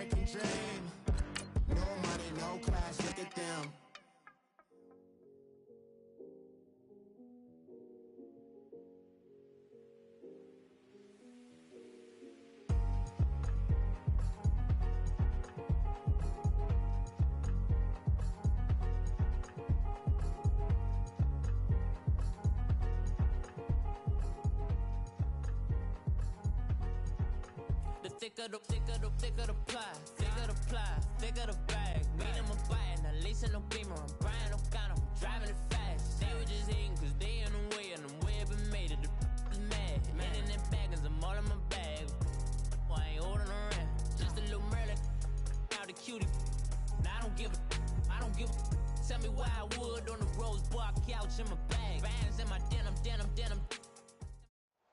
American dream. No money, no class, look at them. Thicker the pie, thicker the bag. Mean I'm a buyer, now leasing no beamer. I'm buying no counter, I'm driving it fast. They were just hating cause they in the way, and the way I've been made it, the is mad. Man in that bag, cause I'm all in my bag. Well, I ain't holding around, just a little Merlin, out the cutie. Now I don't give a, tell me why I would on the rose bar couch in my bag. Bands in my denim.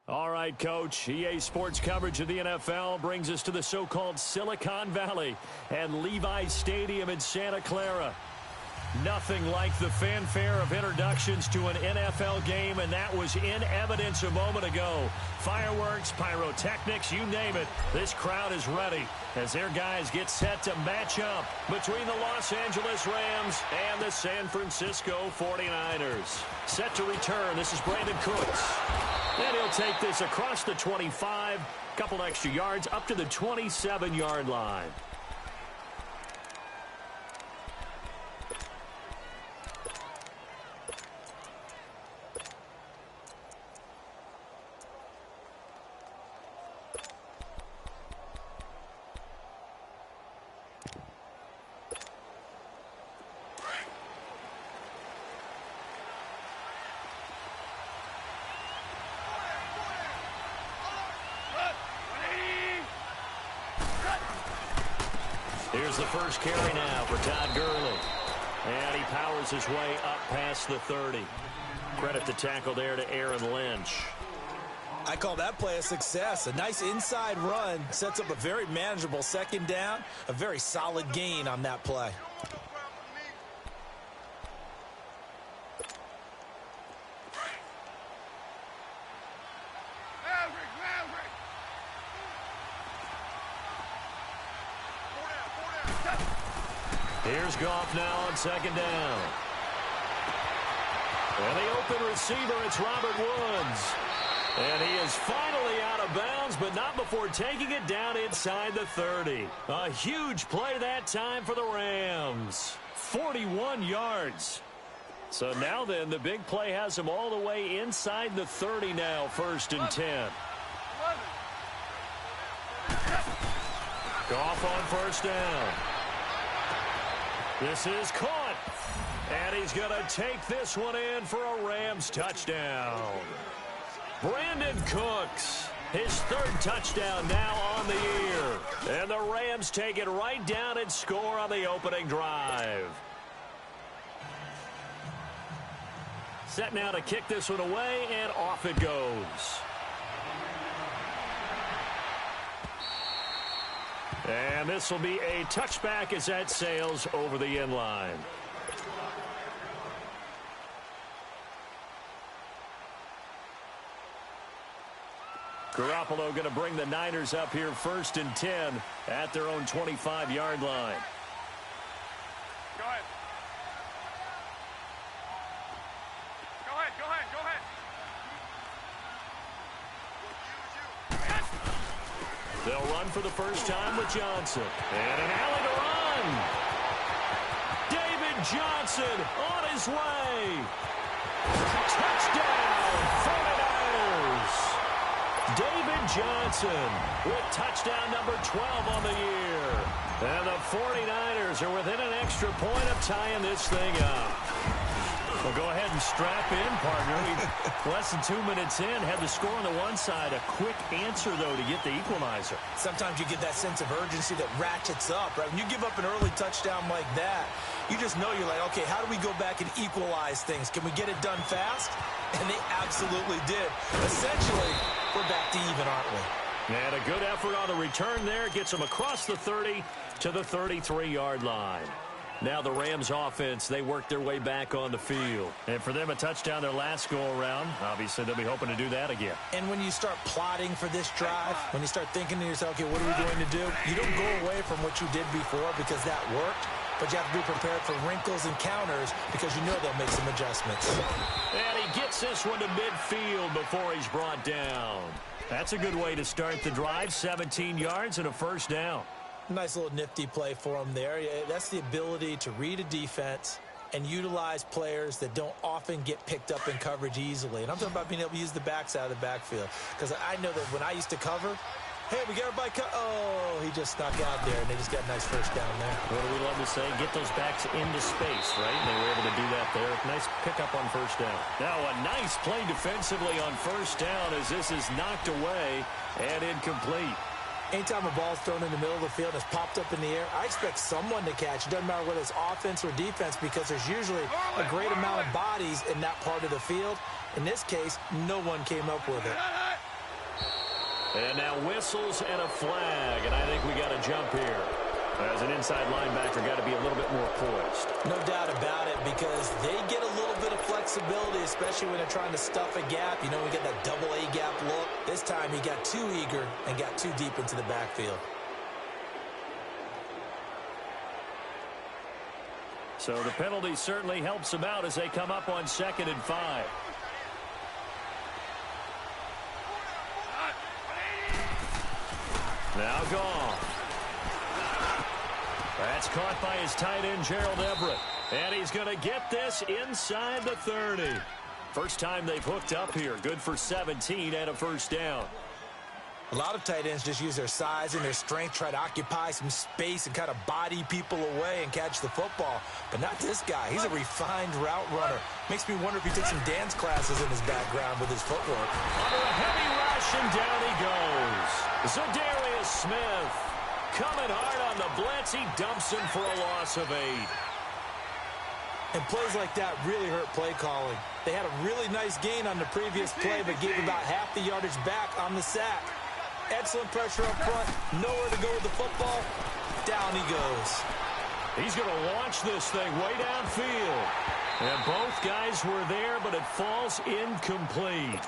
All right, Coach. EA Sports coverage of the NFL brings us to the so-called Silicon Valley and Levi's Stadium in Santa Clara. Nothing like the fanfare of introductions to an NFL game, and that was in evidence a moment ago. Fireworks, pyrotechnics, you name it. This crowd is ready as their guys get set to match up between the Los Angeles Rams and the San Francisco 49ers. Set to return, this is Brandon Cooks. And he'll take this across the 25, couple extra yards up to the 27-yard line. Here's the first carry now for Todd Gurley. And he powers his way up past the 30. Credit the tackle there to Aaron Lynch. I call that play a success. A nice inside run sets up a very manageable second down. A very solid gain on that play. Here's Goff now on second down. And the open receiver, it's Robert Woods. And he is finally out of bounds, but not before taking it down inside the 30. A huge play that time for the Rams. 41 yards. So now then, the big play has him all the way inside the 30 now, 1st and 10. Goff on 1st down. This is caught. And he's going to take this one in for a Rams touchdown. Brandon Cooks, his 3rd touchdown now on the year. And the Rams take it right down and score on the opening drive. Set now to kick this one away, and off it goes. And this will be a touchback as that sails over the end line. Garoppolo going to bring the Niners up here 1st and 10 at their own 25-yard line. Go ahead. They'll run for the first time with Johnson. And an alley to run. David Johnson on his way. Touchdown, 49ers. David Johnson with touchdown number 12 on the year. And the 49ers are within an extra point of tying this thing up. Well, go ahead and strap in, partner. Less than 2 minutes in, had the score on the one side. A quick answer, though, to get the equalizer. Sometimes you get that sense of urgency that ratchets up, right? When you give up an early touchdown like that, you just know you're like, okay, how do we go back and equalize things? Can we get it done fast? And they absolutely did. Essentially, we're back to even, aren't we? And a good effort on the return there. Gets them across the 30 to the 33-yard line. Now the Rams offense, they work their way back on the field. And for them, a touchdown their last go-around. Obviously, they'll be hoping to do that again. And when you start plotting for this drive, when you start thinking to yourself, okay, what are we going to do? You don't go away from what you did before because that worked, but you have to be prepared for wrinkles and counters because you know they'll make some adjustments. And he gets this one to midfield before he's brought down. That's a good way to start the drive, 17 yards and a first down. Nice little nifty play for him there. That's the ability to read a defense and utilize players that don't often get picked up in coverage easily. And I'm talking about being able to use the backs out of the backfield. Because I know that when I used to cover, hey, we got everybody oh, he just snuck out there, and they just got a nice first down there. What do we love to say? Get those backs into space, right? And they were able to do that there. Nice pickup on first down. Now a nice play defensively on first down as this is knocked away and incomplete. Anytime a ball's thrown in the middle of the field and it's popped up in the air, I expect someone to catch. It doesn't matter whether it's offense or defense because there's usually a great amount of bodies in that part of the field. In this case, no one came up with it. And now whistles and a flag, and I think we got a jump here. As an inside linebacker, got to be a little bit more poised. No doubt about it, because they get a little bit of flexibility, especially when they're trying to stuff a gap. You know, we get that double A gap look. This time he got too eager and got too deep into the backfield. So the penalty certainly helps them out as they come up on 2nd and 5. Now gone. That's caught by his tight end, Gerald Everett. And he's going to get this inside the 30. First time they've hooked up here. Good for 17 and a first down. A lot of tight ends just use their size and their strength, try to occupy some space and kind of body people away and catch the football. But not this guy. He's a refined route runner. Makes me wonder if he took some dance classes in his background with his footwork. Under a heavy rush, and down he goes. Zadarius Smith coming hard on the blitz. He dumps him for a loss of 8. And plays like that really hurt play calling. They had a really nice gain on the previous play, but gave about half the yardage back on the sack. Excellent pressure up front. Nowhere to go with the football. Down he goes. He's going to launch this thing way downfield. And both guys were there, but it falls incomplete.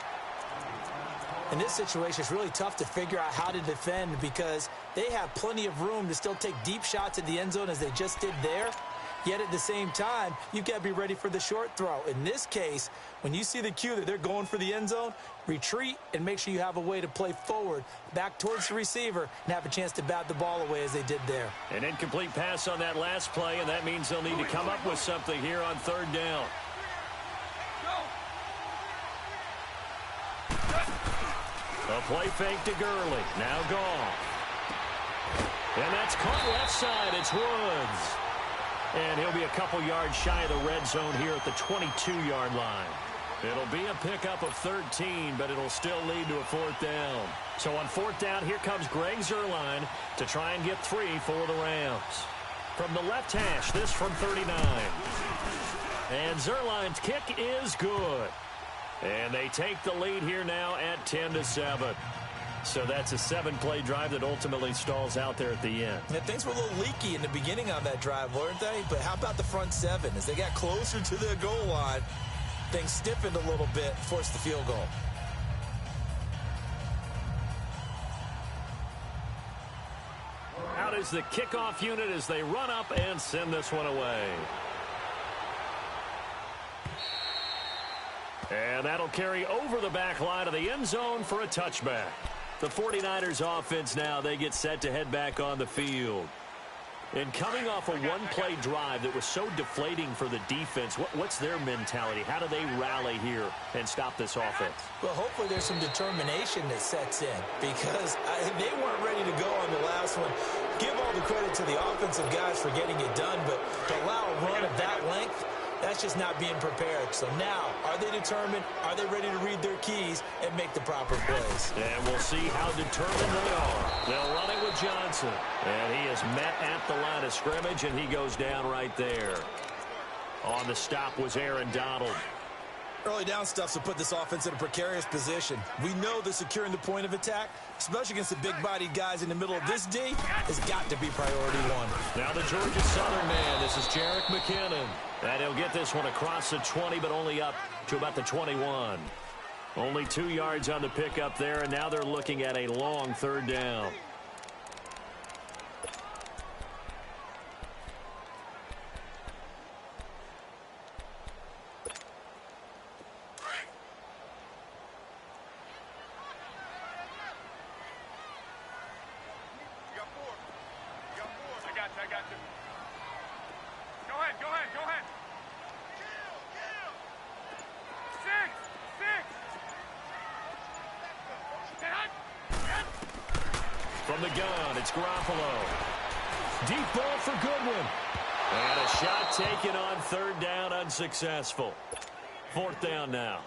In this situation, it's really tough to figure out how to defend because they have plenty of room to still take deep shots at the end zone as they just did there. Yet at the same time, you've got to be ready for the short throw. In this case, when you see the cue that they're going for the end zone, retreat and make sure you have a way to play forward, back towards the receiver, and have a chance to bat the ball away as they did there. An incomplete pass on that last play, and that means they'll need to come up with something here on 3rd down. A play fake to Gurley. Now gone. And that's caught left side. It's Woods. And he'll be a couple yards shy of the red zone here at the 22-yard line. It'll be a pickup of 13, but it'll still lead to a 4th down. So on 4th down, here comes Greg Zuerlein to try and get 3 for the Rams. From the left hash, this from 39. And Zuerlein's kick is good. And they take the lead here now at 10-7. So that's a 7-play drive that ultimately stalls out there at the end. Yeah, things were a little leaky in the beginning on that drive, weren't they? But how about the front 7? As they got closer to their goal line, things stiffened a little bit, forced the field goal. Out is the kickoff unit as they run up and send this one away. And that'll carry over the back line of the end zone for a touchback. The 49ers offense now, they get set to head back on the field. And coming off a one-play drive that was so deflating for the defense, what's their mentality? How do they rally here and stop this offense? Well, hopefully there's some determination that sets in because they weren't ready to go on the last one. Give all the credit to the offensive guys for getting it done, but to allow a run of that length, that's just not being prepared. So now, are they determined? Are they ready to read their keys and make the proper plays? And we'll see how determined they are. They'll run it with Johnson. And he is met at the line of scrimmage, and he goes down right there. On the stop was Aaron Donald. Early down stuff to put this offense in a precarious position. We know that securing the point of attack, especially against the big-bodied guys in the middle of this D, has got to be priority one. Now the Georgia Southern man, this is Jarek McKinnon. And he'll get this one across the 20, but only up to about the 21. Only 2 yards on the pickup there, and now they're looking at a long third down. I got you. Go ahead. 6. From the gun, it's Garoppolo. Deep ball for Goodwin. And a shot taken on third down, unsuccessful. 4th down now.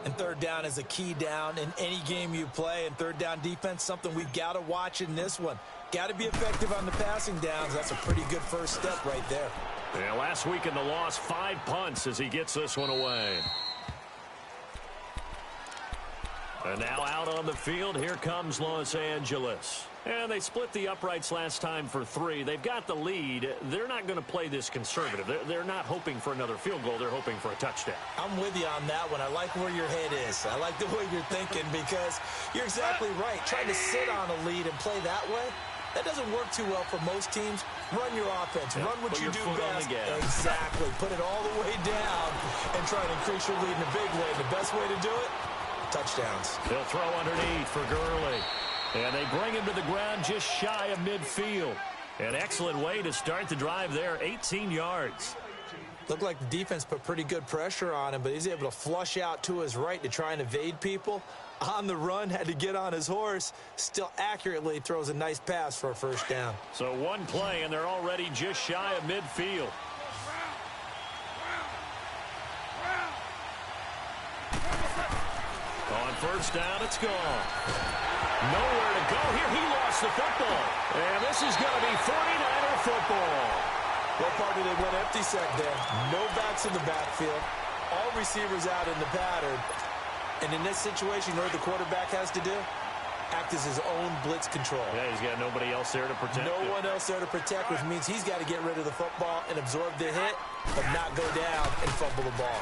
And third down is a key down in any game you play. And third down defense, something we've got to watch in this one. Got to be effective on the passing downs. That's a pretty good first step right there. Yeah, last week in the loss, 5 punts as he gets this one away. And now out on the field, here comes Los Angeles. And they split the uprights last time for 3. They've got the lead. They're not going to play this conservative. They're not hoping for another field goal. They're hoping for a touchdown. I'm with you on that one. I like where your head is. I like the way you're thinking because you're exactly right. Trying to sit on a lead and play that way, that doesn't work too well for most teams. Run your offense. Yeah, run what you do best. Exactly. Put it all the way down and try to increase your lead in a big way. The best way to do it, touchdowns. They'll throw underneath for Gurley. And they bring him to the ground just shy of midfield. An excellent way to start the drive there, 18 yards. Looked like the defense put pretty good pressure on him, but he's able to flush out to his right to try and evade people. On the run, had to get on his horse. Still accurately throws a nice pass for a first down. So one play, and they're already just shy of midfield. On first down, it's gone. Nowhere to go here. He lost the football. And this is going to be 49er football. What part did they went empty set there? No backs in the backfield. All receivers out in the pattern. And in this situation, you know what the quarterback has to do? Act as his own blitz control. Yeah, he's got nobody else there to protect him. No one else there to protect, which means he's got to get rid of the football and absorb the hit, but not go down and fumble the ball.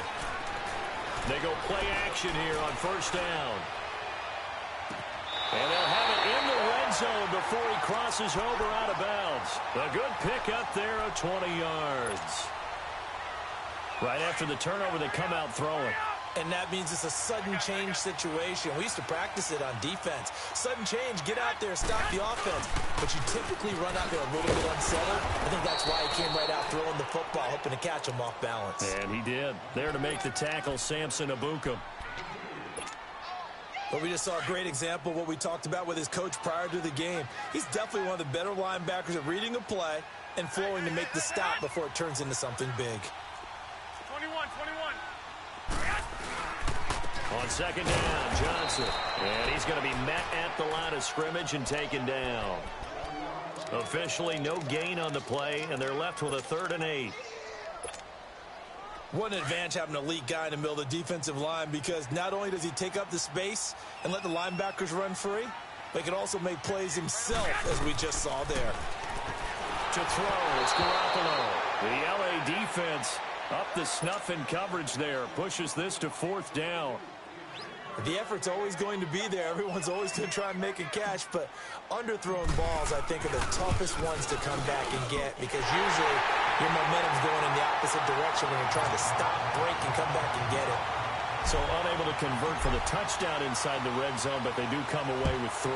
They go play action here on first down. And they'll have it in the red zone before he crosses over out of bounds. A good pickup there of 20 yards. Right after the turnover, they come out throwing. And that means it's a sudden change situation. We used to practice it on defense. Sudden change, get out there, stop the offense. But you typically run out there a little bit unsettled. I think that's why he came right out throwing the football, hoping to catch him off balance. And he did. There to make the tackle, Samson Ebukam. But we just saw a great example of what we talked about with his coach prior to the game. He's definitely one of the better linebackers at reading a play and flowing to make the stop before it turns into something big. 21. On second down, Johnson. And he's going to be met at the line of scrimmage and taken down. Officially no gain on the play, and they're left with a 3rd and 8. What an advantage having an elite guy in the middle of the defensive line, because not only does he take up the space and let the linebackers run free, but he can also make plays himself, as we just saw there. To throw, it's Garoppolo. The L.A. defense up the snuff in coverage there. Pushes this to 4th down. The effort's always going to be there. Everyone's always going to try and make a catch, but underthrown balls, I think, are the toughest ones to come back and get, because usually your momentum's going in the opposite direction when you're trying to stop, break, and come back and get it. So unable to convert for the touchdown inside the red zone, but they do come away with 3.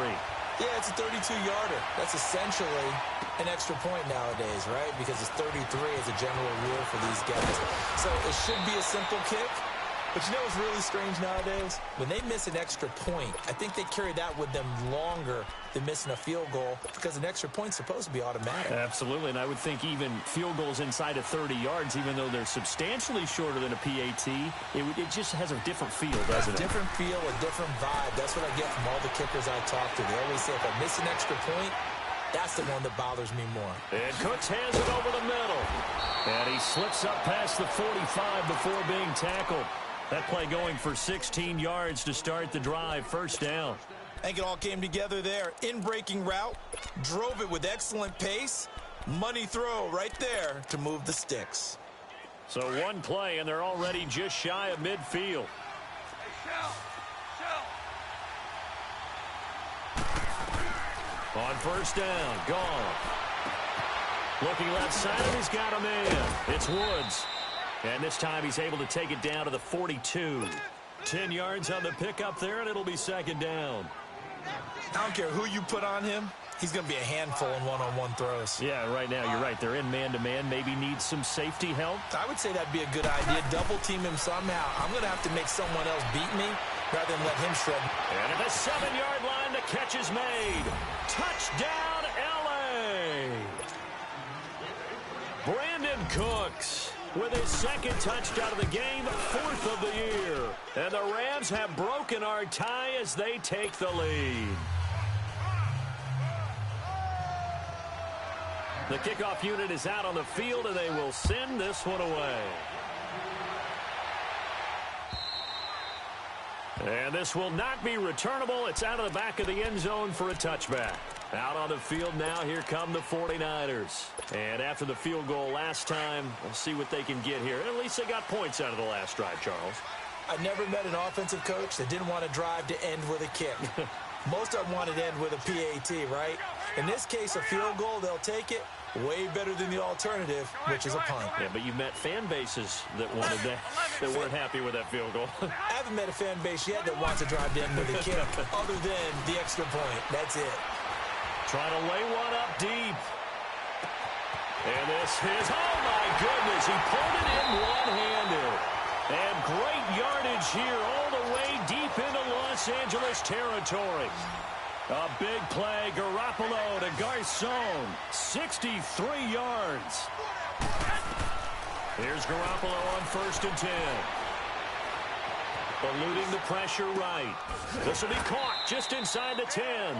Yeah, it's a 32-yarder. That's essentially an extra point nowadays, right? Because it's 33 as a general rule for these guys. So it should be a simple kick. But you know what's really strange nowadays? When they miss an extra point, I think they carry that with them longer than missing a field goal, because an extra point's supposed to be automatic. Absolutely, and I would think even field goals inside of 30 yards, even though they're substantially shorter than a PAT, it just has a different feel, doesn't it? A different feel, a different vibe. That's what I get from all the kickers I talk to. They always say, if I miss an extra point, that's the one that bothers me more. And Cooks hands it over the middle. And he slips up past the 45 before being tackled. That play going for 16 yards to start the drive. First down. I think it all came together there. In-breaking route, drove it with excellent pace. Money throw right there to move the sticks. So one play, and they're already just shy of midfield. On first down, gone. Looking left side, he's got a man. It's Woods. And this time he's able to take it down to the 42. 10 yards on the pickup there, and it'll be second down. I don't care who you put on him. He's going to be a handful in one-on-one throws. Yeah, right now you're right. They're in man-to-man. Maybe needs some safety help. I would say that'd be a good idea. Double team him somehow. I'm going to have to make someone else beat me rather than let him shred. And at the 7-yard line, the catch is made. Touchdown, L.A. Brandon Cooks with his second touchdown of the game, 4th of the year. And the Rams have broken our tie as they take the lead. The kickoff unit is out on the field, and they will send this one away. And this will not be returnable. It's out of the back of the end zone for a touchback. Out on the field now, here come the 49ers. And after the field goal last time, we'll see what they can get here. At least they got points out of the last drive, Charles. I never met an offensive coach that didn't want to drive to end with a kick. Most of them wanted to end with a PAT, right? In this case, a field goal, they'll take it. Way better than the alternative, which is a punt. Yeah, but you've met fan bases that wanted that, that weren't happy with that field goal. I haven't met a fan base yet that wants to drive to end with a kick other than the extra point. That's it. Trying to lay one up deep. And this is, oh my goodness, he pulled it in one-handed. And great yardage here all the way deep into Los Angeles territory. A big play, Garoppolo to Garcon, 63 yards. Here's Garoppolo on 1st and 10. Eluding the pressure right. This will be caught just inside the 10.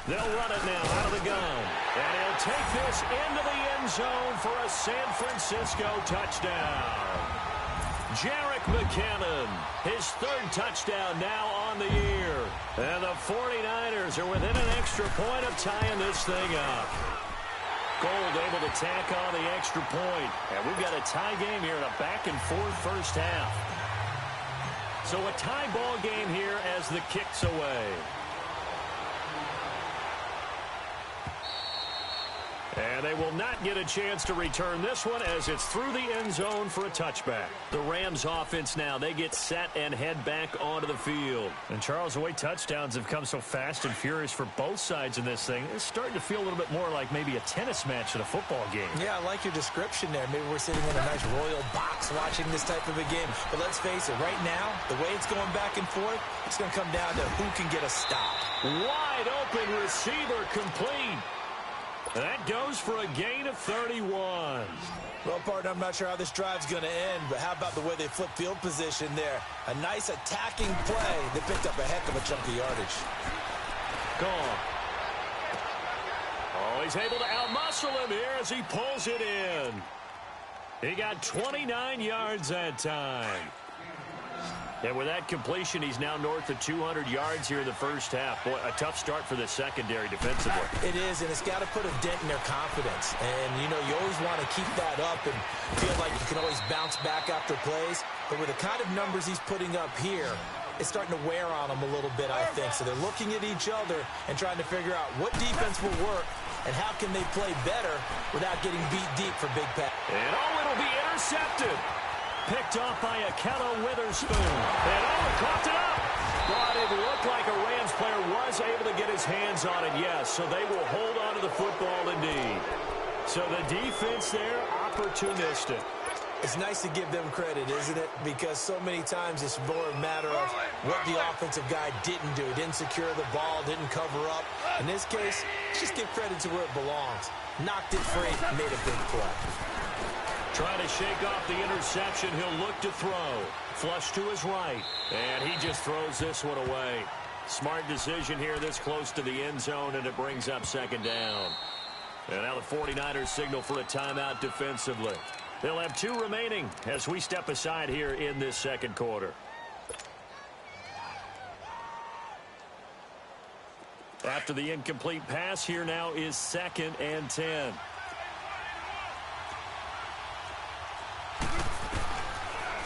They'll run it now out of the gun. And he'll take this into the end zone for a San Francisco touchdown. Jerick McKinnon, his 3rd touchdown now on the year. And the 49ers are within an extra point of tying this thing up. Gold able to tack on the extra point. And we've got a tie game here in a back-and-forth first half. So a tie ball game here as the kick's away. And they will not get a chance to return this one as it's through the end zone for a touchback. The Rams offense now, they get set and head back onto the field. And Charles, the way touchdowns have come so fast and furious for both sides in this thing, it's starting to feel a little bit more like maybe a tennis match than a football game. Yeah, I like your description there. Maybe we're sitting in a nice royal box watching this type of a game. But let's face it, right now, the way it's going back and forth, it's going to come down to who can get a stop. Wide open receiver complete. That goes for a gain of 31. Well, partner, I'm not sure how this drive's going to end, but how about the way they flip field position there? A nice attacking play. They picked up a heck of a chunk of yardage. Gone. Oh, he's able to outmuscle him here as he pulls it in. He got 29 yards that time. And with that completion, he's now north of 200 yards here in the first half. Boy, a tough start for the secondary defensively. It is, and it's got to put a dent in their confidence. And, you know, you always want to keep that up and feel like you can always bounce back after plays. But with the kind of numbers he's putting up here, it's starting to wear on them a little bit, I think. So they're looking at each other and trying to figure out what defense will work and how can they play better without getting beat deep for big pass. And, oh, it'll be intercepted. Picked off by Akello Witherspoon. And caught it up. But it looked like a Rams player was able to get his hands on it, yes. So they will hold on to the football indeed. So the defense there, opportunistic. It's nice to give them credit, isn't it? Because so many times it's more a matter of what the offensive guy didn't do. Didn't secure the ball, didn't cover up. In this case, just give credit to where it belongs. Knocked it free, made a big play. Trying to shake off the interception. He'll look to throw. Flush to his right. And he just throws this one away. Smart decision here this close to the end zone, and it brings up second down. And now the 49ers signal for a timeout defensively. They'll have 2 remaining as we step aside here in this second quarter. After the incomplete pass, here now is 2nd and 10.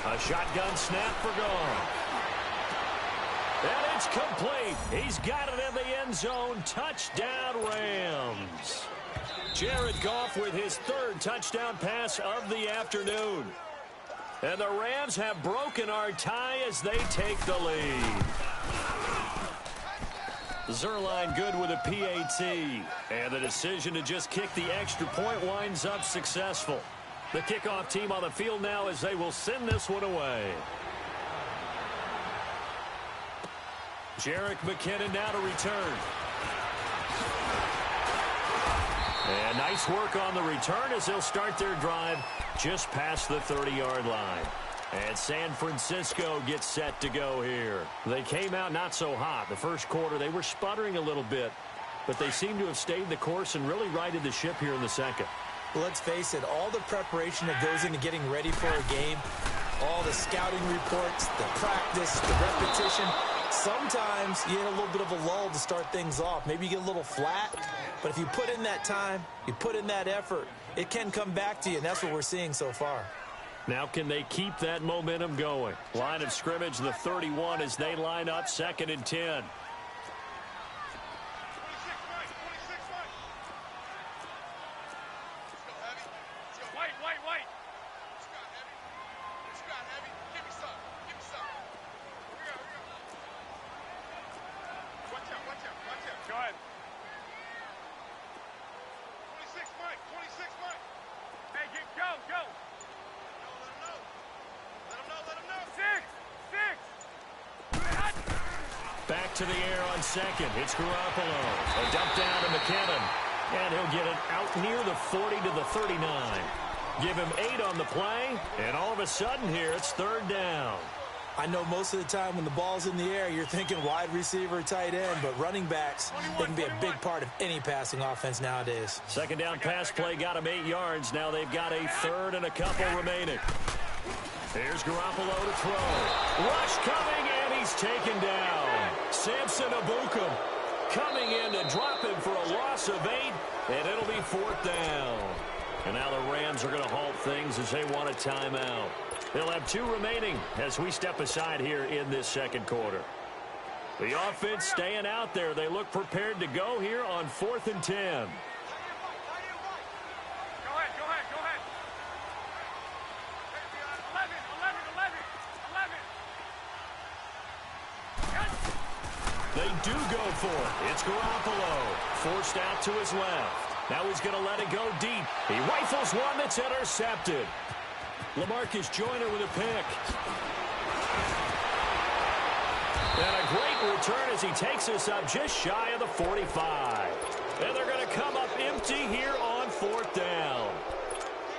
A shotgun snap for Goff. And it's complete. He's got it in the end zone. Touchdown, Rams. Jared Goff with his 3rd touchdown pass of the afternoon. And the Rams have broken our tie as they take the lead. Zerline good with a PAT. And the decision to just kick the extra point winds up successful. The kickoff team on the field now as they will send this one away. Jerick McKinnon now to return. And nice work on the return as they'll start their drive just past the 30-yard line. And San Francisco gets set to go here. They came out not so hot. The first quarter, they were sputtering a little bit, but they seem to have stayed the course and really righted the ship here in the second. Well, let's face it, all the preparation that goes into getting ready for a game, all the scouting reports, the practice, the repetition, sometimes you get a little bit of a lull to start things off. Maybe you get a little flat, but if you put in that time, you put in that effort, it can come back to you, and that's what we're seeing so far. Now can they keep that momentum going? Line of scrimmage, the 31 as they line up 2nd and 10. Back to the air on 2nd. It's Garoppolo. A dump down to McKinnon. And he'll get it out near the 40 to the 39. Give him 8 on the play. And all of a sudden here, it's 3rd down. I know most of the time when the ball's in the air, you're thinking wide receiver, tight end, but running backs, they can be a big part of any passing offense nowadays. 2nd down pass play got him 8 yards. Now they've got a 3rd and a couple remaining. Here's Garoppolo to throw. Rush coming, and he's taken down. Samson Ebukam coming in to drop him for a loss of 8, and it'll be 4th down. And now the Rams are going to halt things as they want a timeout. They'll have 2 remaining as we step aside here in this second quarter. The offense staying out there. They look prepared to go here on 4th and 10. They do go for it. It's Garoppolo. Forced out to his left. Now he's going to let it go deep. He rifles one that's intercepted. LaMarcus Joyner with a pick. And a great return as he takes us up just shy of the 45. And they're going to come up empty here on 4th down.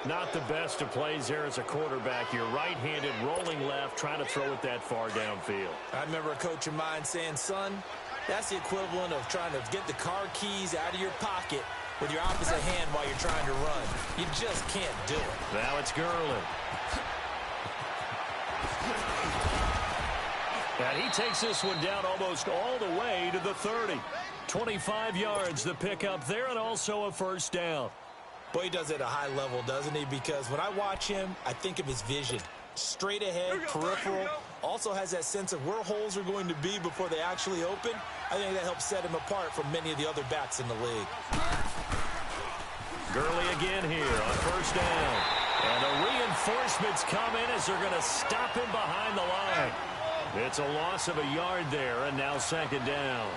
Not the best of plays there as a quarterback. You're right-handed, rolling left, trying to throw it that far downfield. I remember a coach of mine saying, son, that's the equivalent of trying to get the car keys out of your pocket with your opposite hand while you're trying to run. You just can't do it. Now it's Gurley. And he takes this one down almost all the way to the 30. 25 yards the pickup there, and also a 1st down. Boy, he does it at a high level, doesn't he? Because when I watch him, I think of his vision. Straight ahead, peripheral. Also has that sense of where holes are going to be before they actually open. I think that helps set him apart from many of the other backs in the league. Gurley again here on 1st down. And the reinforcements come in as they're going to stop him behind the line. It's a loss of a yard there, and now 2nd down.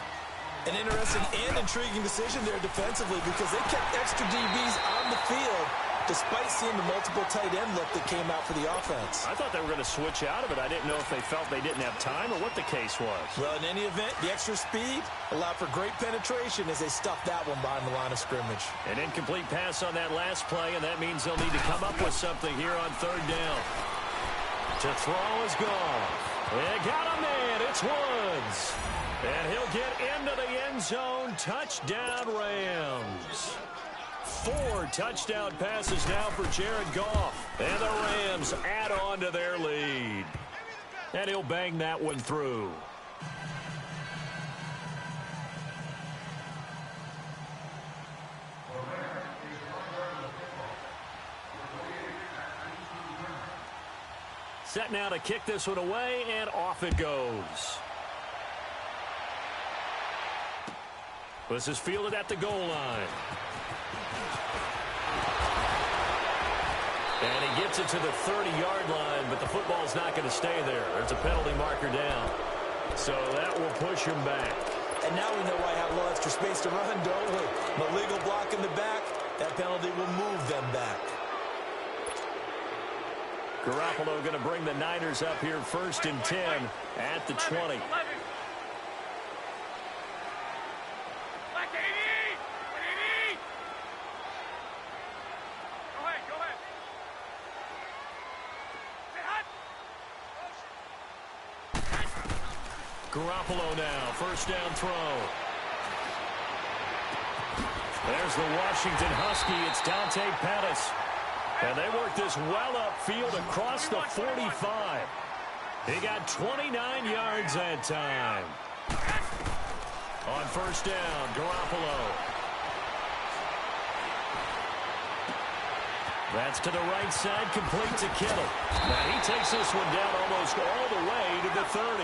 An interesting and intriguing decision there defensively because they kept extra DBs on the field despite seeing the multiple tight end look that came out for the offense. I thought they were going to switch out of it. I didn't know if they felt they didn't have time or what the case was. Well, in any event, the extra speed allowed for great penetration as they stuffed that one behind the line of scrimmage. An incomplete pass on that last play, and that means they'll need to come up with something here on third down. To throw is gone. They got a man. It's Woods. And he'll get into the end zone. Touchdown, Rams. 4 touchdown passes now for Jared Goff. And the Rams add on to their lead. And he'll bang that one through. Set now to kick this one away, and off it goes. This is fielded at the goal line. And he gets it to the 30-yard line, but the football's not going to stay there. There's a penalty marker down. So that will push him back. And now we know why I have a little extra space to run, don't we? No legal block in the back. That penalty will move them back. Garoppolo going to bring the Niners up here 1st and 10 at the 20. Garoppolo now, 1st down throw. There's the Washington Husky. It's Dante Pettis. And they work this well upfield across the 45. He got 29 yards that time. On 1st down, Garoppolo. That's to the right side, complete to Kittle. Now he takes this one down almost all the way to the 30.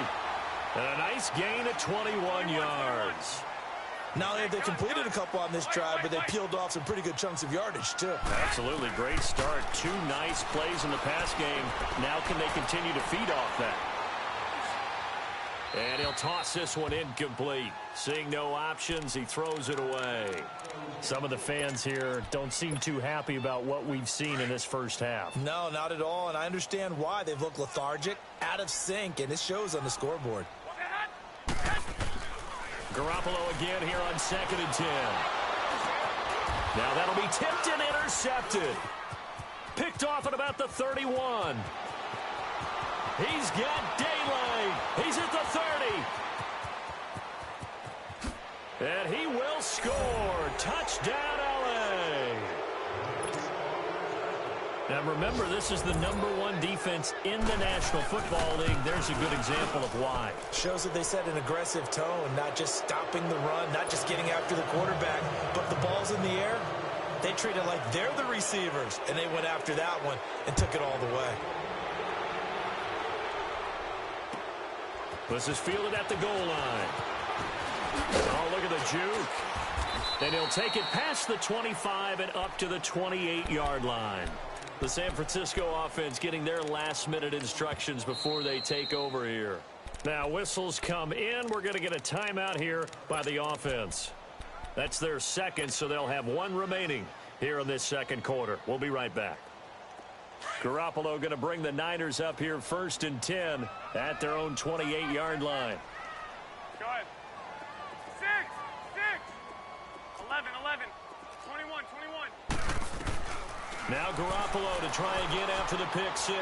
And a nice gain of 21 yards. Not only have they completed a couple on this drive, but they peeled off some pretty good chunks of yardage, too. Absolutely. Great start. 2 nice plays in the pass game. Now can they continue to feed off that? And he'll toss this one incomplete. Seeing no options, he throws it away. Some of the fans here don't seem too happy about what we've seen in this first half. No, not at all, and I understand why. They've looked lethargic, out of sync, and it shows on the scoreboard. Garoppolo again here on 2nd and 10. Now that'll be tipped and intercepted. Picked off at about the 31. He's got daylight. He's at the 30. And he will score. Touchdown, LA. Now remember, this is the #1 defense in the National Football League. There's a good example of why. Shows that they set an aggressive tone, not just stopping the run, not just getting after the quarterback, but the ball's in the air. They treat it like they're the receivers, and they went after that one and took it all the way. This is fielded at the goal line. Oh, look at the juke. And he'll take it past the 25 and up to the 28-yard line. The San Francisco offense getting their last-minute instructions before they take over here. Now, whistles come in. We're going to get a timeout here by the offense. That's their second, so they'll have 1 remaining here in this second quarter. We'll be right back. Garoppolo going to bring the Niners up here 1st and 10 at their own 28-yard line. Go ahead. 6, 11, 21. Now Garoppolo to try again after the pick 6.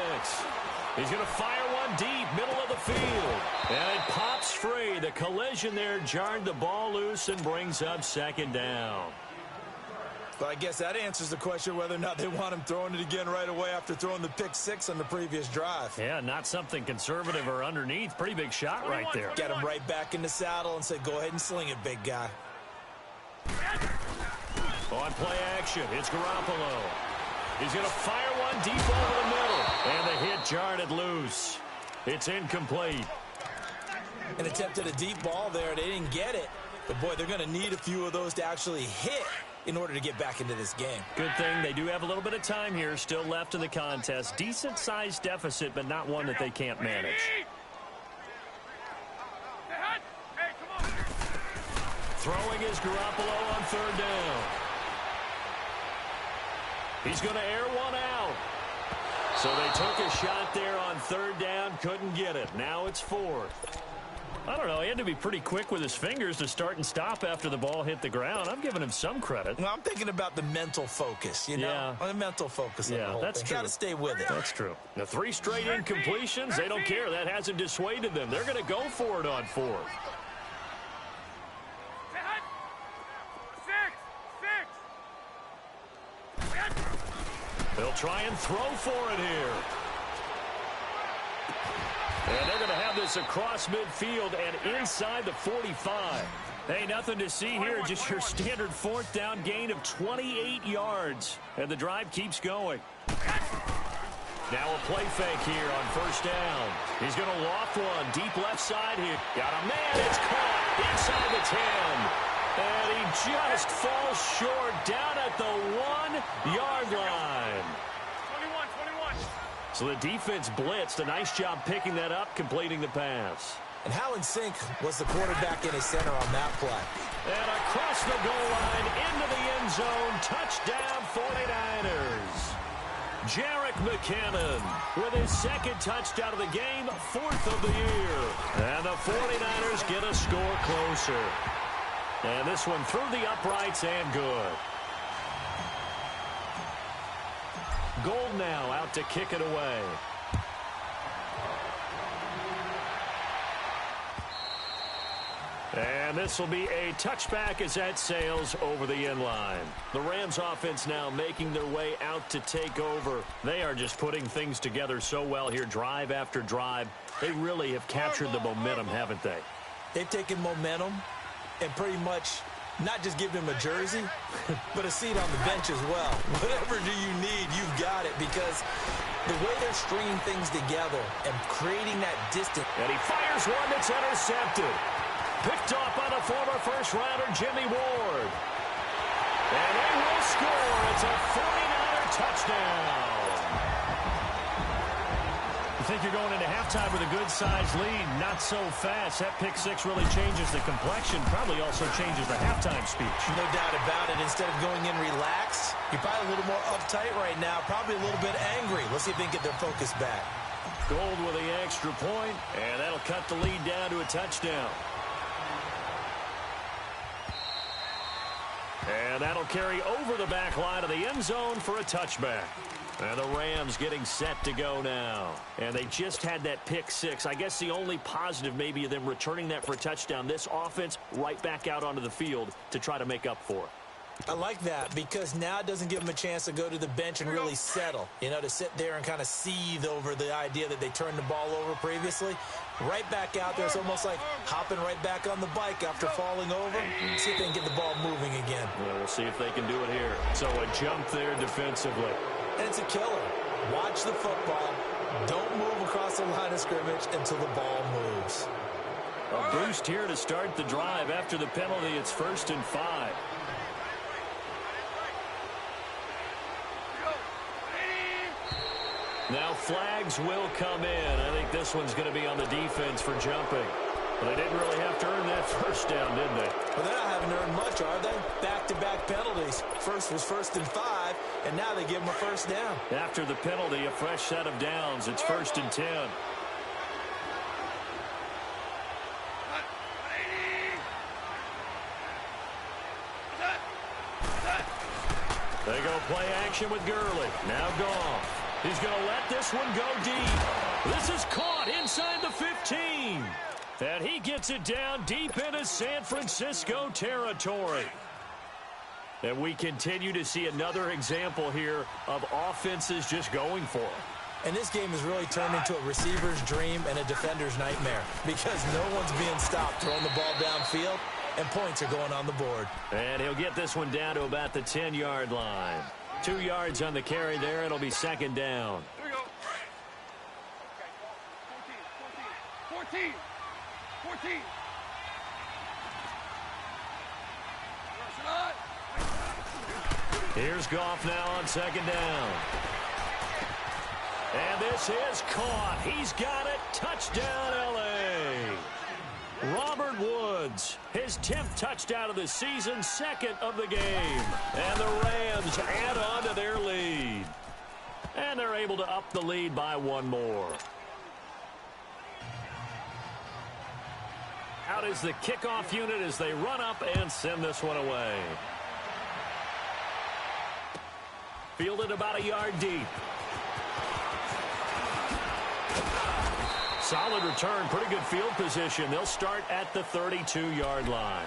He's going to fire one deep, middle of the field. And it pops free. The collision there jarred the ball loose and brings up 2nd down. Well, I guess that answers the question whether or not they want him throwing it again right away after throwing the pick 6 on the previous drive. Yeah, not something conservative or underneath. Pretty big shot right there. Get him right back in the saddle and say, go ahead and sling it, big guy. On play action, it's Garoppolo. He's going to fire one deep over the middle. And the hit jarred it loose. It's incomplete. An attempt at a deep ball there. They didn't get it. But, boy, they're going to need a few of those to actually hit in order to get back into this game. Good thing they do have a little bit of time here still left in the contest. Decent-sized deficit, but not one that they can't manage. Throwing is Garoppolo on 3rd down. He's going to air one out. So they took a shot there on third down, couldn't get it. Now it's fourth. I don't know. He had to be pretty quick with his fingers to start and stop after the ball hit the ground. I'm giving him some credit. Well, I'm thinking about the mental focus, you know? Yeah. The mental focus. Yeah, that's true. Got to stay with it. That's true. The 3 straight incompletions, they don't care. That hasn't dissuaded them. They're going to go for it on fourth. They'll try and throw for it here. And they're going to have this across midfield and inside the 45. Hey, nothing to see here. Just your standard fourth down gain of 28 yards. And the drive keeps going. Now a play fake here on first down. He's going to loft one deep left side here. Got a man. It's caught inside the 10. And he just falls short down at the 1-yard line. 21. So the defense blitzed. A nice job picking that up, completing the pass. And how in sync was the quarterback in his center on that play? And across the goal line, into the end zone, touchdown 49ers. Jerick McKinnon with his second touchdown of the game, 4th of the year. And the 49ers get a score closer. And this one through the uprights and good. Gold now out to kick it away. And this will be a touchback as that sails over the end line. The Rams offense now making their way out to take over. They are just putting things together so well here, drive after drive. They really have captured the momentum, haven't they? They've taken momentum and pretty much not just give him a jersey, but a seat on the bench as well. Whatever do you need, you've got it, because the way they're stringing things together and creating that distance. And he fires one that's intercepted. Picked off by the former first-rounder Jimmy Ward. And they will score. It's a 49er touchdown. You think you're going into halftime with a good-sized lead. Not so fast. That pick six really changes the complexion. Probably also changes the halftime speech. No doubt about it. Instead of going in relaxed, you're probably a little more uptight right now. Probably a little bit angry. Let's see if they can get their focus back. Gold with the extra point, and that'll cut the lead down to a touchdown. And that'll carry over the back line of the end zone for a touchback. And the Rams getting set to go now. And they just had that pick six. I guess the only positive maybe of them returning that for a touchdown. This offense right back out onto the field to try to make up for it. I like that, because now it doesn't give them a chance to go to the bench and really settle. You know, to sit there and kind of seethe over the idea that they turned the ball over previously. Right back out there. It's almost like hopping right back on the bike after falling over. See if they can get the ball moving again. Well, we'll see if they can do it here. So a jump there defensively. And it's a killer. Watch the football. Don't move across the line of scrimmage until the ball moves. A boost here to start the drive. After the penalty, it's 1st and 5. Now flags will come in. I think this one's going to be on the defense for jumping. Well, they didn't really have to earn that first down, did they? Well, they're not having to earn much, are they? Back-to-back penalties. First was 1st and 5, and now they give them a first down. After the penalty, a fresh set of downs. It's 1st and 10. They go play action with Gurley. Now Goff. He's going to let this one go deep. This is caught inside the 15. And he gets it down deep into San Francisco territory. And we continue to see another example here of offenses just going for it. And this game has really turned into a receiver's dream and a defender's nightmare, because no one's being stopped throwing the ball downfield, and points are going on the board. And he'll get this one down to about the 10-yard line. 2 yards on the carry there. It'll be 2nd down. Here we go. 14. Here's Goff now on 2nd down. And this is caught. He's got it. Touchdown, L.A. Robert Woods yards. His 10th touchdown of the season, second of the game. And the Rams add on to their lead. And they're able to up the lead by one more. Out is the kickoff unit as they run up and send this one away. Fielded about a yard deep. Solid return, pretty good field position. They'll start at the 32-yard line.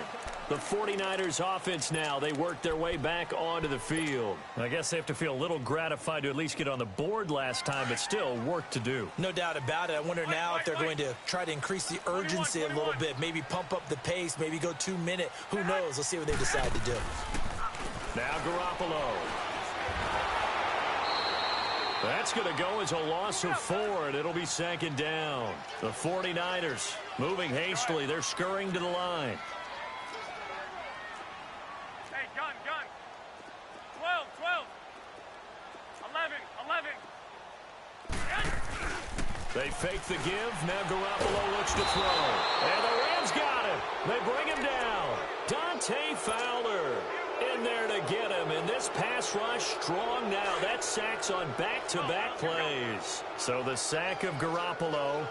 The 49ers offense now, they work their way back onto the field. I guess they have to feel a little gratified to at least get on the board last time, but still work to do. No doubt about it. I wonder now if they're going to try to increase the urgency a little bit, maybe pump up the pace, maybe go 2-minute. Who knows? Let's see what they decide to do. Now Garoppolo. That's going to go as a loss of 4, and it'll be second down. The 49ers moving hastily. They're scurrying to the line. Hey, gun. 12, 11. They fake the give. Now Garoppolo looks to throw. And the Rams got him. They bring him down. Dante Fowler in there to get him. And this pass rush strong now. That sack's on back-to-back plays. So the sack of Garoppolo.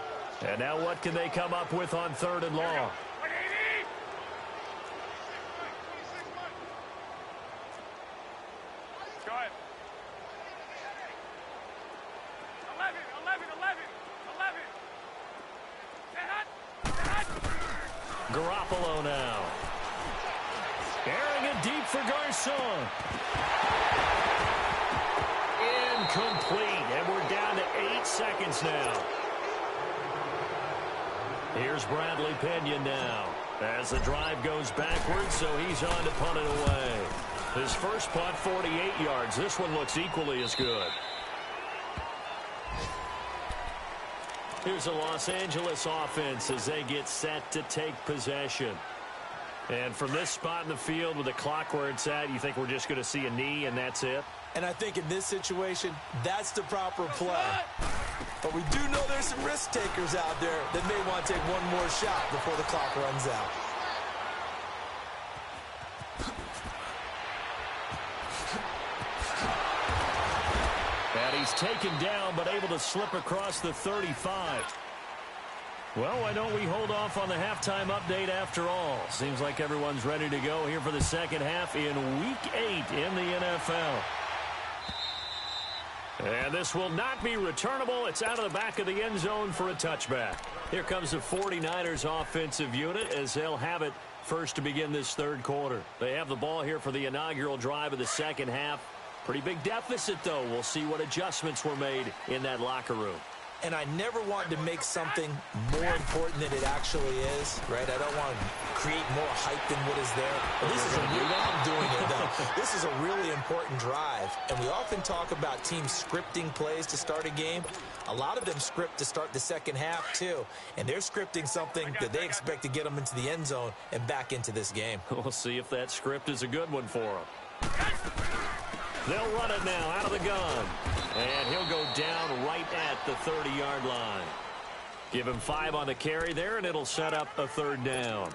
And now what can they come up with on 3rd and long? Go ahead. 11. Garoppolo now. Airing it deep for Garcon. Incomplete. And we're down to 8 seconds now. Here's Bradley Pinion now. As the drive goes backwards, so he's on to punt it away. His first punt, 48 yards. This one looks equally as good. Here's the Los Angeles offense as they get set to take possession. And from this spot in the field with the clock where it's at, you think we're just going to see a knee and that's it? And I think in this situation, that's the proper play. But we do know there's some risk takers out there that may want to take one more shot before the clock runs out. And he's taken down, but able to slip across the 35. Well, why don't we hold off on the halftime update after all? Seems like everyone's ready to go here for the second half in Week 8 in the NFL. And this will not be returnable. It's out of the back of the end zone for a touchback. Here comes the 49ers offensive unit as they'll have it first to begin this third quarter. They have the ball here for the inaugural drive of the second half. Pretty big deficit, though. We'll see what adjustments were made in that locker room. And I never want to make something more important than it actually is, right? I don't want to create more hype than what is there. But this is a real, I'm doing it though. This is a really important drive. And we often talk about teams scripting plays to start a game. A lot of them script to start the second half too. And they're scripting something that they expect to get them into the end zone and back into this game. We'll see if that script is a good one for them. They'll run it now out of the gun. And he'll go down right at the 30-yard line. Give him 5 on the carry there, and it'll set up a third down.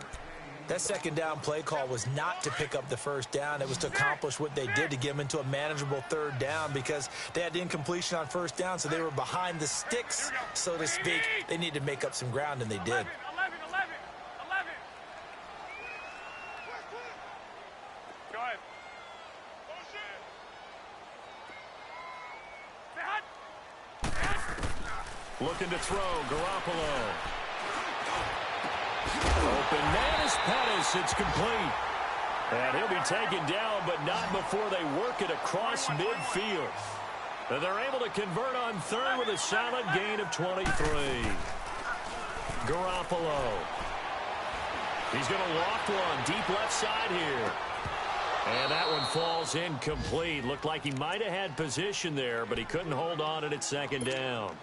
That second down play call was not to pick up the first down. It was to accomplish what they did, to get them into a manageable third down, because they had the incompletion on first down, so they were behind the sticks, so to speak. They needed to make up some ground, and they did. 11. Go ahead. Looking to throw, Garoppolo. Open man is Pettis. It's complete. And he'll be taken down, but not before they work it across midfield. And they're able to convert on third with a solid gain of 23. Garoppolo. He's going to loft one deep left side here. And that one falls incomplete. Looked like he might have had position there, but he couldn't hold on at second down.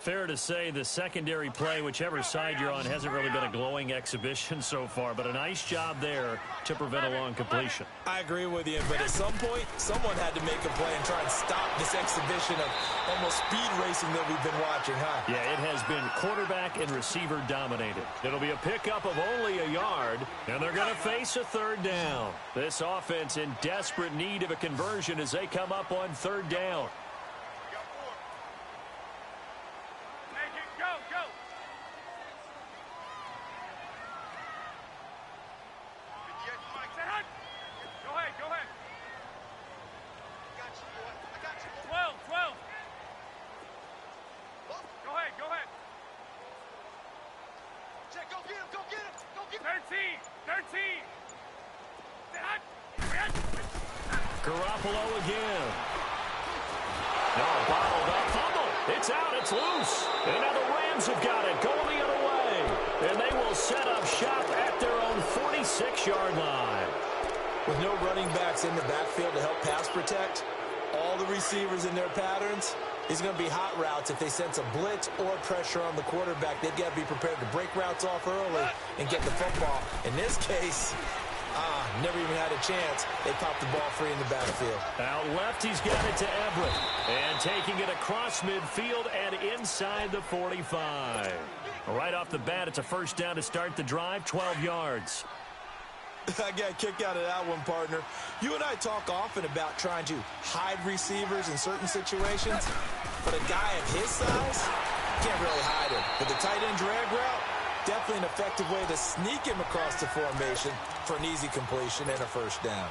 Fair to say the secondary play, whichever side you're on, hasn't really been a glowing exhibition so far, but a nice job there to prevent a long completion. I agree with you, but at some point, someone had to make a play and try and stop this exhibition of almost speed racing that we've been watching, huh? Yeah, it has been quarterback and receiver dominated. It'll be a pickup of only a yard, and they're going to face a third down. This offense in desperate need of a conversion as they come up on third down. Garoppolo again. Now bottled up fumble. It's out. It's loose. And now the Rams have got it going the other way. And they will set up shop at their own 46-yard line. With no running backs in the backfield to help pass protect, all the receivers in their patterns, these are going to be hot routes. If they sense a blitz or pressure on the quarterback, they've got to be prepared to break routes off early and get the football. In this case, never even had a chance. They popped the ball free in the backfield. Out left, he's got it to Everett. And taking it across midfield and inside the 45. Right off the bat, it's a first down to start the drive, 12 yards. I got a kick out of that one, partner. You and I talk often about trying to hide receivers in certain situations, but a guy of his size can't really hide him. But the tight end drag route, definitely an effective way to sneak him across the formation for an easy completion and a first down.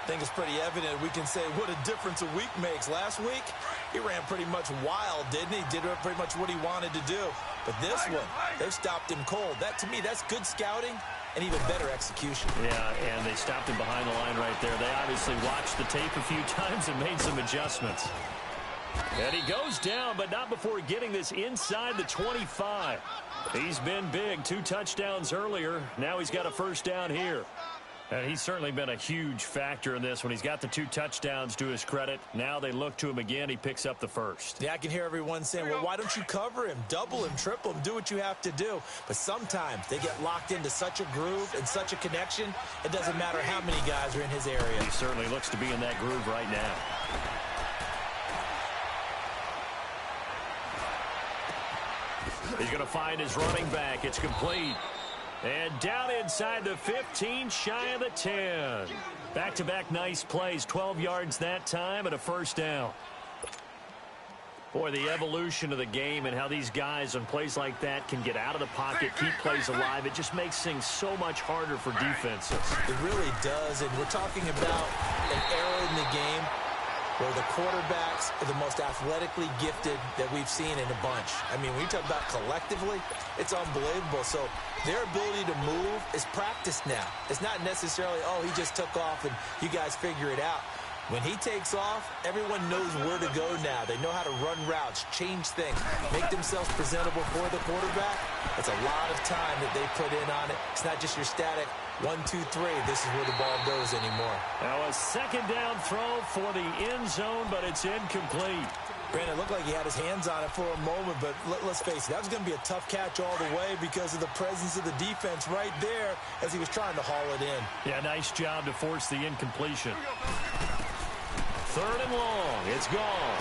I think it's pretty evident we can say what a difference a week makes. Last week, he ran pretty much wild, didn't he? Did pretty much what he wanted to do. But this one, they've stopped him cold. That, to me, that's good scouting and even better execution. Yeah, and they stopped him behind the line right there. They obviously watched the tape a few times and made some adjustments. And he goes down, but not before getting this inside the 25. He's been big. 2 touchdowns earlier. Now he's got a first down here. And he's certainly been a huge factor in this when he's got the 2 touchdowns to his credit. Now they look to him again. He picks up the first. Yeah, I can hear everyone saying, well, why don't you cover him, double him, triple him, do what you have to do. But sometimes they get locked into such a groove and such a connection, it doesn't matter how many guys are in his area. He certainly looks to be in that groove right now. He's going to find his running back. It's complete. And down inside the 15, shy of the 10. Back-to-back nice plays, 12 yards that time and a first down. Boy, the evolution of the game and how these guys on plays like that can get out of the pocket, keep plays alive, it just makes things so much harder for defenses. It really does, and we're talking about an era in the game where the quarterbacks are the most athletically gifted that we've seen in a bunch. I mean, when you talk about collectively, it's unbelievable. So their ability to move is practiced now. It's not necessarily, oh, he just took off and you guys figure it out. When he takes off, everyone knows where to go now. They know how to run routes, change things, make themselves presentable for the quarterback. It's a lot of time that they put in on it. It's not just your static 1, 2, 3. This is where the ball goes anymore. Now a second down throw for the end zone, but it's incomplete. Brandon, it looked like he had his hands on it for a moment, but let's face it, that was going to be a tough catch all the way because of the presence of the defense right there as he was trying to haul it in. Yeah, nice job to force the incompletion. Third and long. It's gone.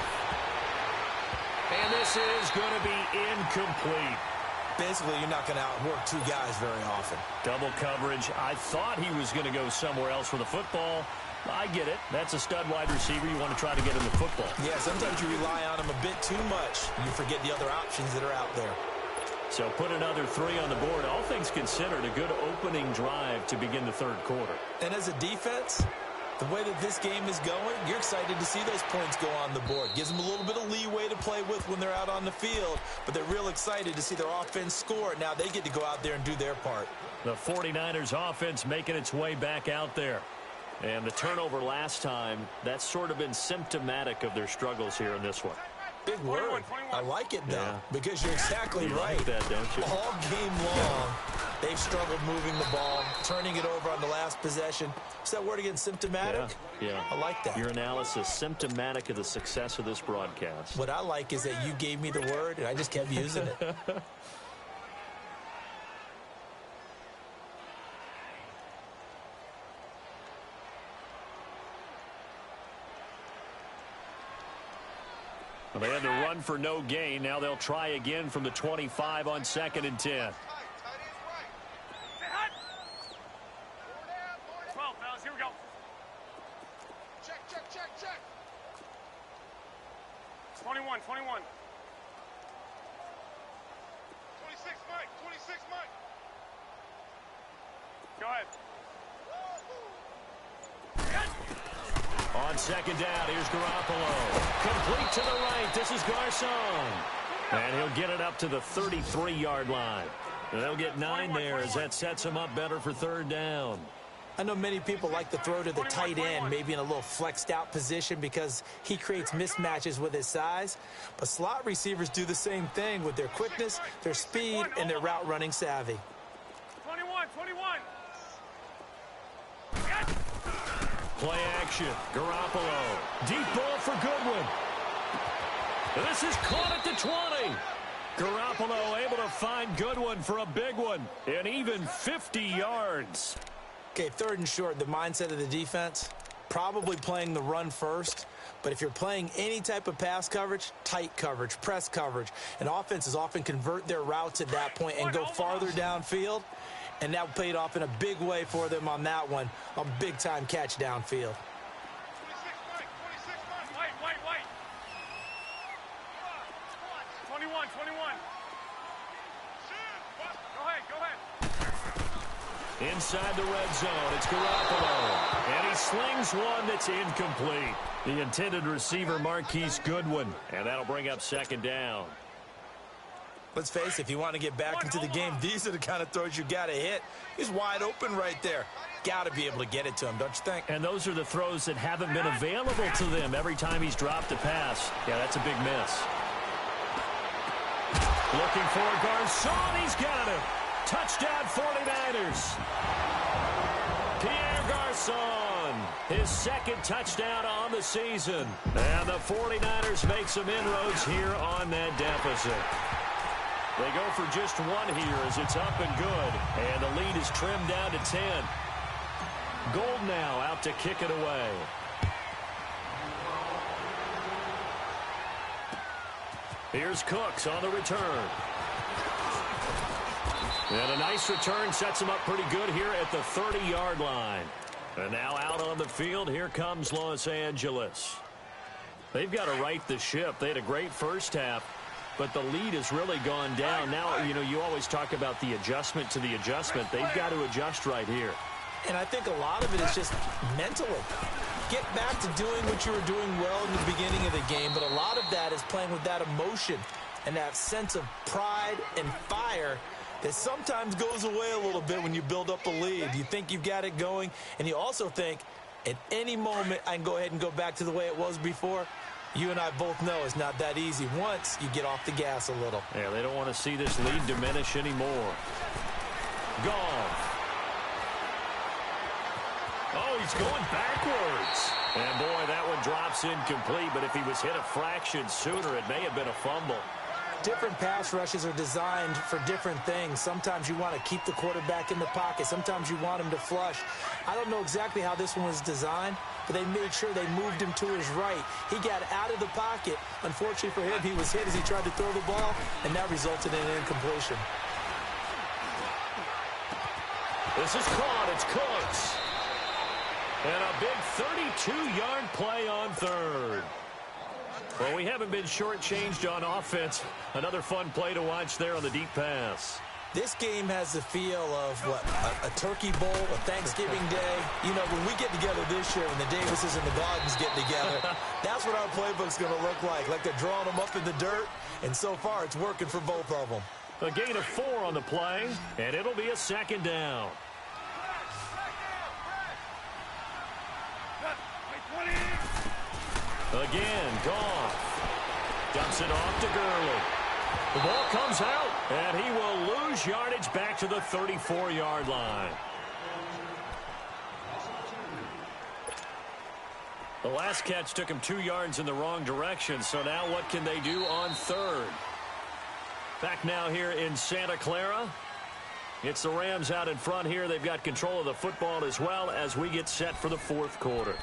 And this is going to be incomplete. Basically, you're not going to outwork 2 guys very often. Double coverage. I thought he was going to go somewhere else with the football. I get it. That's a stud wide receiver. You want to try to get him the football. Yeah, sometimes you rely on him a bit too much. You forget the other options that are out there. So put another 3 on the board. All things considered, a good opening drive to begin the third quarter. And as a defense, the way that this game is going, you're excited to see those points go on the board. Gives them a little bit of leeway to play with when they're out on the field, but they're real excited to see their offense score. Now they get to go out there and do their part. The 49ers offense making its way back out there. And the turnover last time, that's sort of been symptomatic of their struggles here in this one. Big word. I like it, though, because you're exactly you right. Like that, don't you? All game long, They've struggled moving the ball, turning it over on the last possession. Is that word again, symptomatic? Yeah. I like that. Your analysis, symptomatic of the success of this broadcast. What I like is that you gave me the word, and I just kept using it. Well, they had to run for no gain. Now they'll try again from the 25 on 2nd and 10. 12, fellas, here we go. Check. 21. 26, Mike. Go ahead. On 2nd down, here's Garoppolo. Complete to the right. This is Garcon. And he'll get it up to the 33-yard line. And they'll get 9 there as that sets him up better for 3rd down. I know many people like to throw to the tight end, maybe in a little flexed out position because he creates mismatches with his size. But slot receivers do the same thing with their quickness, their speed, and their route running savvy. 21. Play action. Garoppolo. Deep ball for Goodwin. This is caught at the 20. Garoppolo able to find Goodwin for a big one. And even 50 yards. Okay, 3rd and short, the mindset of the defense, probably playing the run first. But if you're playing any type of pass coverage, tight coverage, press coverage, and offenses often convert their routes at that point and go farther downfield. And that paid off in a big way for them on that one. A big-time catch downfield. 26, Mike. Wait. 21. Go ahead. Inside the red zone, it's Garoppolo. And he slings one that's incomplete. The intended receiver, Marquise Goodwin. And that'll bring up 2nd down. Let's face it, if you want to get back into the game, these are the kind of throws you got to hit. He's wide open right there. Got to be able to get it to him, don't you think? And those are the throws that haven't been available to them every time he's dropped a pass. Yeah, that's a big miss. Looking for Garcon. He's got him. Touchdown 49ers. Pierre Garcon, his 2nd touchdown on the season. And the 49ers make some inroads here on that deficit. They go for just 1 here as it's up and good. And the lead is trimmed down to 10. Gold now out to kick it away. Here's Cooks on the return. And a nice return sets him up pretty good here at the 30-yard line. And now out on the field, here comes Los Angeles. They've got to right the ship. They had a great first half, but the lead has really gone down. Now, you always talk about the adjustment to the adjustment. They've got to adjust right here. And I think a lot of it is just mentally. Get back to doing what you were doing well in the beginning of the game, but a lot of that is playing with that emotion and that sense of pride and fire that sometimes goes away a little bit when you build up a lead. You think you've got it going, and you also think at any moment I can go ahead and go back to the way it was before. You and I both know it's not that easy once you get off the gas a little. Yeah, they don't want to see this lead diminish anymore. Goff. Oh, he's going backwards. And, boy, that one drops incomplete, but if he was hit a fraction sooner, it may have been a fumble. Different pass rushes are designed for different things. Sometimes you want to keep the quarterback in the pocket. Sometimes you want him to flush. I don't know exactly how this one was designed, but they made sure they moved him to his right. He got out of the pocket. Unfortunately for him, he was hit as he tried to throw the ball, and that resulted in an incompletion. This is caught. It's Cooks. And a big 32-yard play on 3rd. Well, we haven't been shortchanged on offense. Another fun play to watch there on the deep pass. This game has the feel of, what, a turkey bowl, a Thanksgiving day. You know, when we get together this year, when the Davises and the Gardens get together, that's what our playbook's going to look like. Like they're drawing them up in the dirt, and so far it's working for both of them. A gain of 4 on the play, and it'll be a 2nd down. Again, Goff dumps it off to Gurley. The ball comes out, and he will lose yardage back to the 34-yard line. The last catch took him 2 yards in the wrong direction, so now what can they do on third? Back now here in Santa Clara. It's the Rams out in front here. They've got control of the football as well as we get set for the fourth quarter.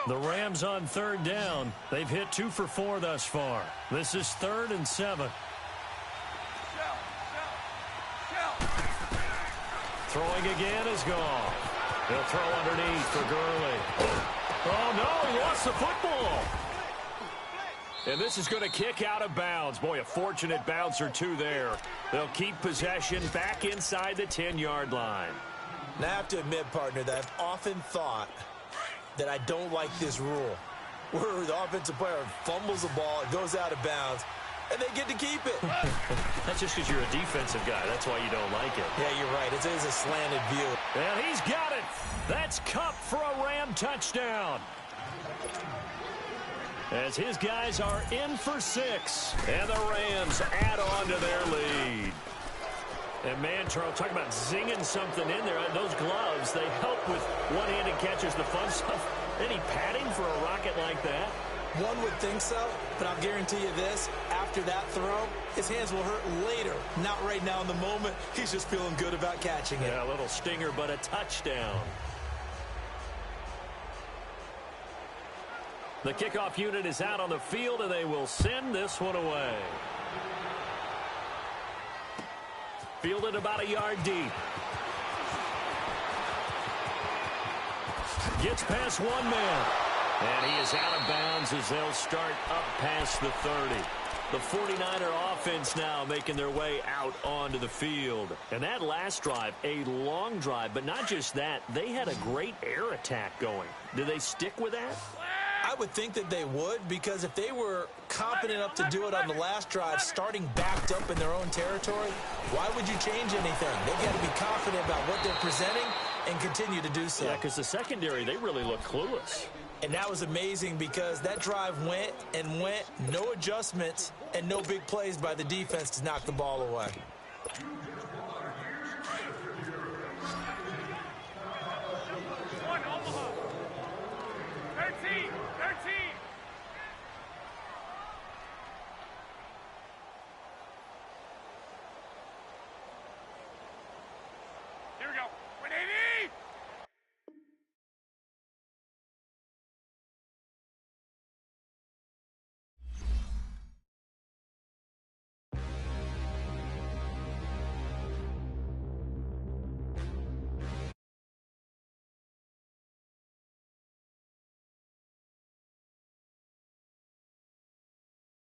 The Rams on third down. They've hit 2 for 4 thus far. This is 3rd and 7. Throwing again is gone. He'll throw underneath for Gurley. Oh, no, he lost the football. And this is going to kick out of bounds. Boy, a fortunate bounce or two there. They'll keep possession back inside the 10-yard line. Now, I have to admit, partner, that I've often thought that I don't like this rule, where the offensive player fumbles the ball, it goes out of bounds, and they get to keep it. That's just because you're a defensive guy. That's why you don't like it. Yeah, you're right. It is a slanted view. And he's got it. That's Kupp for a Ram touchdown. As his guys are in for 6, and the Rams add on to their lead. And man, Charles, talking about zinging something in there. Those gloves, they help with one-handed catches, the fun stuff. Any padding for a rocket like that? One would think so, but I'll guarantee you this. After that throw, his hands will hurt later. Not right now in the moment. He's just feeling good about catching it. Yeah, a little stinger, but a touchdown. The kickoff unit is out on the field, and they will send this one away. Fielded about a yard deep. Gets past one man. And he is out of bounds as they'll start up past the 30. The 49er offense now making their way out onto the field. And that last drive, a long drive, but not just that. They had a great air attack going. Do they stick with that? I would think that they would, because if they were confident enough to do it on the last drive, starting backed up in their own territory, why would you change anything? They've got to be confident about what they're presenting and continue to do so. Yeah, because the secondary, they really look clueless. And that was amazing because that drive went and went, no adjustments, and no big plays by the defense to knock the ball away.